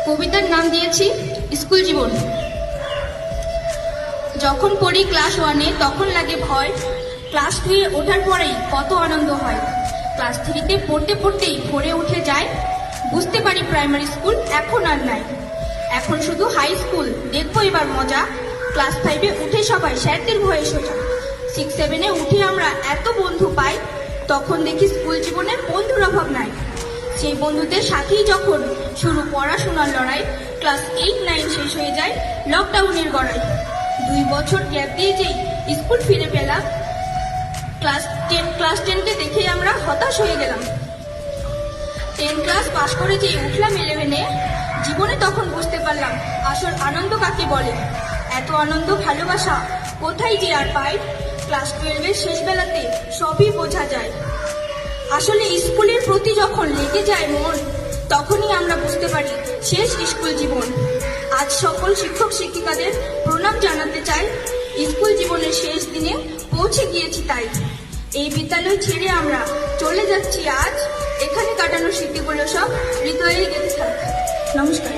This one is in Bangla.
কবিতার নাম দিয়েছি স্কুল জীবন। যখন পড়ি ক্লাস 1-এ তখন লাগে ভয়, ক্লাস 2-এ ওঠার পরেই কত আনন্দ হয়। ক্লাস 3-তে পড়তে পড়তেই ভরে উঠে যায়, বুঝতে পারি প্রাইমারি স্কুল এখন আর নাই। এখন শুধু হাই স্কুল, দেখবো এবার মজা। ক্লাস 5-এ উঠে সবাই স্যারদের ভয়ে সোজা। 6-7-এ উঠে আমরা এত বন্ধু পাই, তখন দেখি স্কুল জীবনে বন্ধুর অভাব নাই। সেই বন্ধুদের সাথেই যখন শুরু পড়াশোনার লড়াই, ক্লাস 8-9 শেষ হয়ে যায় লকডাউনের গড়াই। 2 বছর গ্যাপ দিয়ে যেই স্কুল ফিরে পেলাম, ক্লাস 10-তে দেখে আমরা হতাশ হয়ে গেলাম। 10 ক্লাস পাশ করে যেই উঠলাম 11-এ, জীবনে তখন বুঝতে পারলাম আসল আনন্দ কাকে বলে। এত আনন্দ ভালোবাসা কোথায় যে আর পাই, ক্লাস 12-এর শেষ বেলাতে সবই বোঝা যায়। আসলে স্কুলের প্রতি যখন লেগে যায় মন, তখনই আমরা বুঝতে পারি শেষ স্কুল জীবন। আজ সকল শিক্ষক শিক্ষিকাদের প্রণাম জানাতে চাই, স্কুল জীবনের শেষ দিনে পৌঁছে গিয়েছি তাই। এই বিদ্যালয় ছেড়ে আমরা চলে যাচ্ছি আজ, এখানে কাটানো স্মৃতিগুলো সব হৃদয়ে গেঁথে থাক। নমস্কার।